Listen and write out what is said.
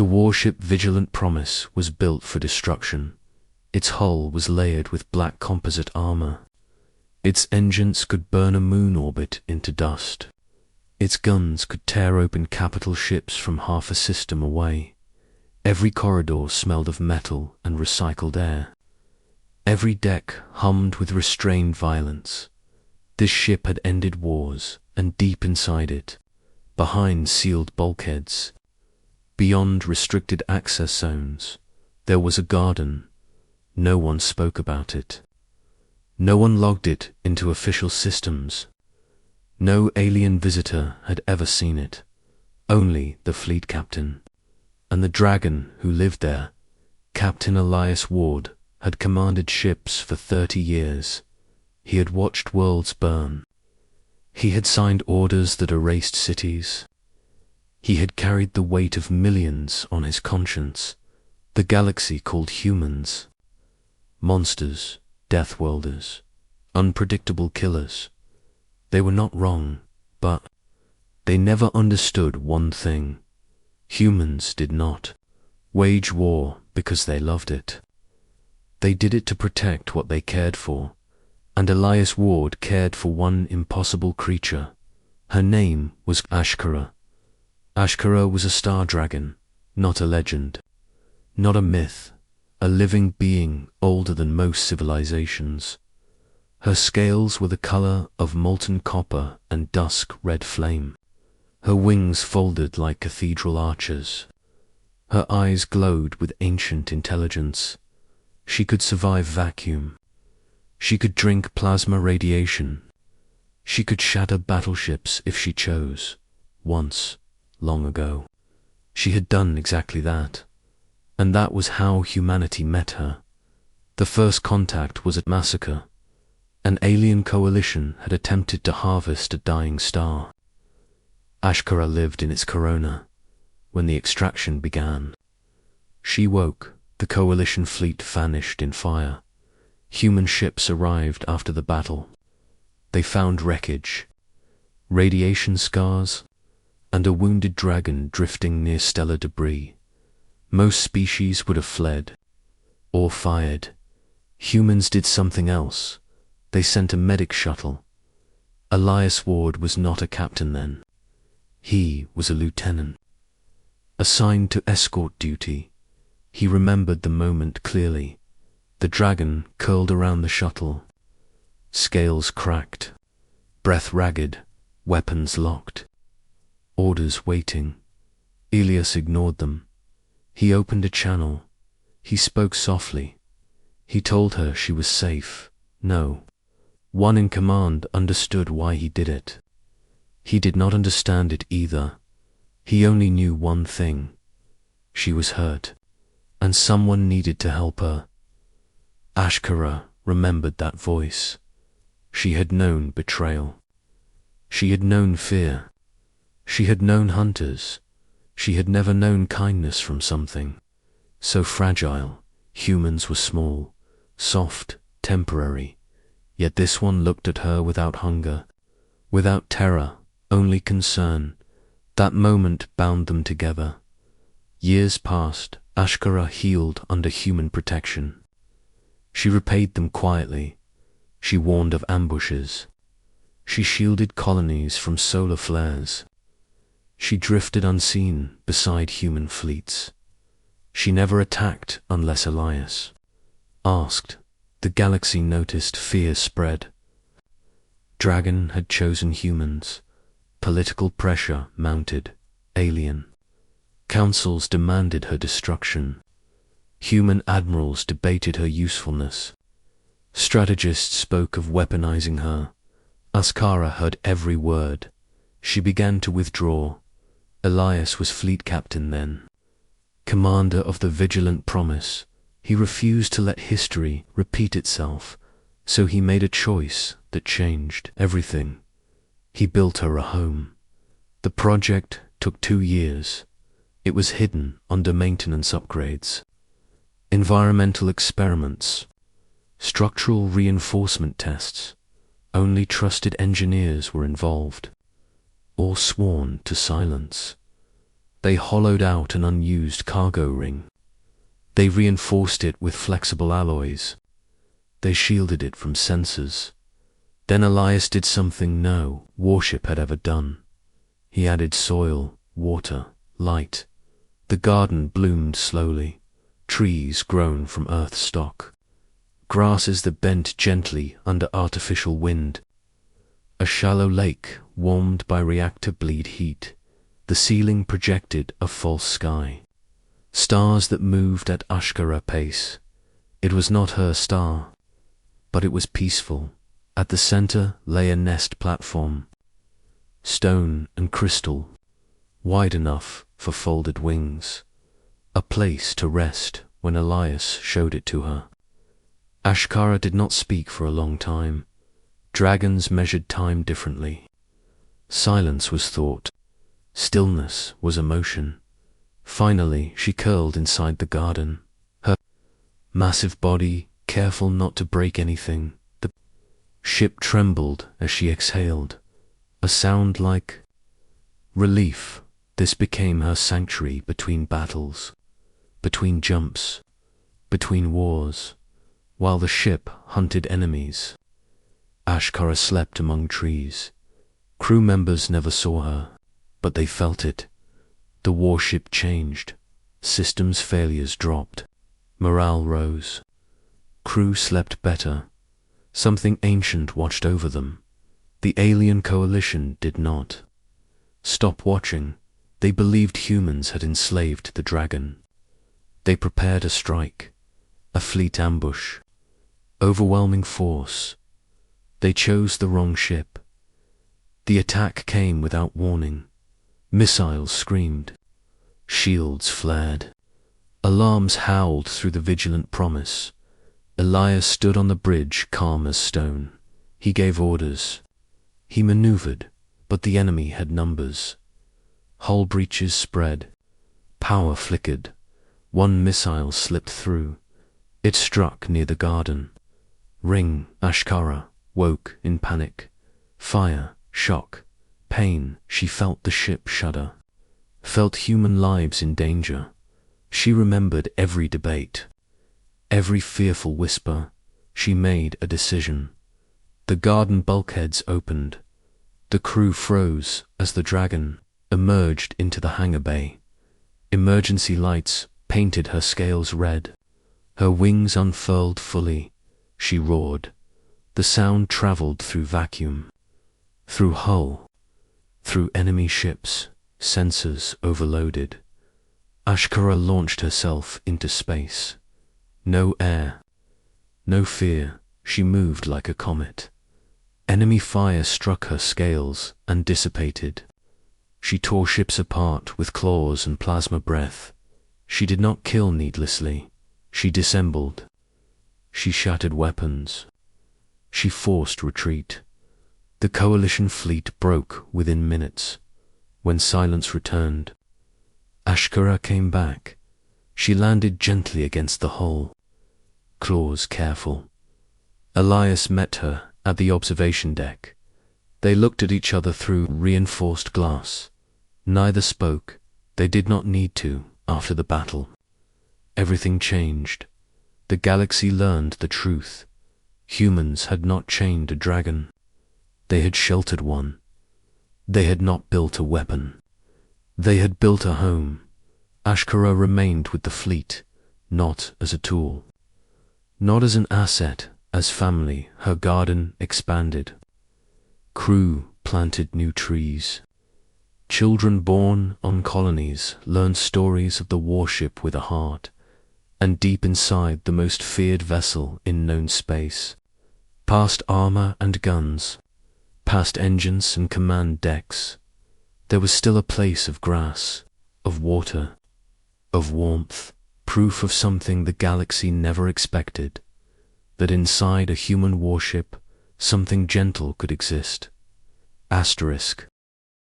The warship Vigilant Promise was built for destruction. Its hull was layered with black composite armor. Its engines could burn a moon orbit into dust. Its guns could tear open capital ships from half a system away. Every corridor smelled of metal and recycled air. Every deck hummed with restrained violence. This ship had ended wars, and deep inside it, behind sealed bulkheads, beyond restricted access zones, there was a garden. No one spoke about it. No one logged it into official systems. No alien visitor had ever seen it. Only the fleet captain. And the dragon who lived there, Captain Elias Ward, had commanded ships for 30 years. He had watched worlds burn. He had signed orders that erased cities. He had carried the weight of millions on his conscience. The galaxy called humans. Monsters, deathworlders, unpredictable killers. They were not wrong, but they never understood one thing. Humans did not wage war because they loved it. They did it to protect what they cared for, and Elias Ward cared for one impossible creature. Her name was Ashkara. Ashkara was a star dragon, not a legend, not a myth, a living being older than most civilizations. Her scales were the color of molten copper and dusk red flame. Her wings folded like cathedral arches. Her eyes glowed with ancient intelligence. She could survive vacuum. She could drink plasma radiation. She could shatter battleships if she chose. Once, long ago, she had done exactly that. And that was how humanity met her. The first contact was at Massacre. An alien coalition had attempted to harvest a dying star. Ashkara lived in its corona when the extraction began. She woke. The coalition fleet vanished in fire. Human ships arrived after the battle. They found wreckage, radiation scars, and a wounded dragon drifting near stellar debris. Most species would have fled or fired. Humans did something else. They sent a medic shuttle. Elias Ward was not a captain then. He was a lieutenant, assigned to escort duty. He remembered the moment clearly. The dragon curled around the shuttle, scales cracked, breath ragged, weapons locked, orders waiting. Elias ignored them. He opened a channel. He spoke softly. He told her she was safe. No. One in command understood why he did it. He did not understand it either. He only knew one thing. She was hurt, and someone needed to help her. Ashkara remembered that voice. She had known betrayal. She had known fear. She had known hunters. She had never known kindness from something so fragile. Humans were small, soft, temporary. Yet this one looked at her without hunger, without terror, only concern. That moment bound them together. Years passed. Ashkara healed under human protection. She repaid them quietly. She warned of ambushes. She shielded colonies from solar flares. She drifted unseen beside human fleets. She never attacked unless Elias asked. The galaxy noticed fear spread. Dragon had chosen humans. Political pressure mounted. Alien councils demanded her destruction. Human admirals debated her usefulness. Strategists spoke of weaponizing her. Ashkara heard every word. She began to withdraw. Elias was fleet captain then, commander of the Vigilant Promise. He refused to let history repeat itself, so he made a choice that changed everything. He built her a home. The project took 2 years. It was hidden under maintenance upgrades, environmental experiments, structural reinforcement tests. Only trusted engineers were involved, all sworn to silence. They hollowed out an unused cargo ring. They reinforced it with flexible alloys. They shielded it from sensors. Then Elias did something no warship had ever done. He added soil, water, light. The garden bloomed slowly, trees grown from earth's stock, grasses that bent gently under artificial wind. A shallow lake warmed by reactor bleed heat. The ceiling projected a false sky. Stars that moved at Ashkara pace. It was not her star, but it was peaceful. At the center lay a nest platform, stone and crystal, wide enough for folded wings, a place to rest when Elias showed it to her. Ashkara did not speak for a long time. Dragons measured time differently. Silence was thought. Stillness was emotion. Finally, she curled inside the garden, her massive body careful not to break anything. The ship trembled as she exhaled, a sound like relief. This became her sanctuary between battles, between jumps, between wars, while the ship hunted enemies. Ashkara slept among trees. Crew members never saw her, but they felt it. The warship changed. Systems failures dropped. Morale rose. Crew slept better. Something ancient watched over them. The alien coalition did not. Stop watching. They believed humans had enslaved the dragon. They prepared a strike, a fleet ambush, overwhelming force. They chose the wrong ship. The attack came without warning. Missiles screamed. Shields flared. Alarms howled through the vigilant promise. Elias stood on the bridge, calm as stone. He gave orders. He maneuvered, but the enemy had numbers. Hull breaches spread. Power flickered. One missile slipped through. It struck near the garden. Ring, Ashkara, woke in panic. Fire, shock, pain. She felt the ship shudder. Felt human lives in danger. She remembered every debate, every fearful whisper. She made a decision. The garden bulkheads opened. The crew froze as the dragon emerged into the hangar bay. Emergency lights painted her scales red. Her wings unfurled fully. She roared. The sound traveled through vacuum, through hull, through enemy ships, sensors overloaded. Ashkara launched herself into space. No air, no fear. She moved like a comet. Enemy fire struck her scales and dissipated. She tore ships apart with claws and plasma breath. She did not kill needlessly. She dissembled. She shattered weapons. She forced retreat. The coalition fleet broke within minutes. When silence returned, Ashkara came back. She landed gently against the hull, claws careful. Elias met her at the observation deck. They looked at each other through reinforced glass. Neither spoke. They did not need to after the battle. Everything changed. The galaxy learned the truth. Humans had not chained a dragon. They had sheltered one. They had not built a weapon. They had built a home. Ashkara remained with the fleet, not as a tool, not as an asset, as family. Her garden expanded. Crew planted new trees. Children born on colonies learned stories of the warship with a heart, and deep inside the most feared vessel in known space, past armor and guns, past engines and command decks, there was still a place of grass, of water, of warmth, proof of something the galaxy never expected, that inside a human warship something gentle could exist. Asterisk.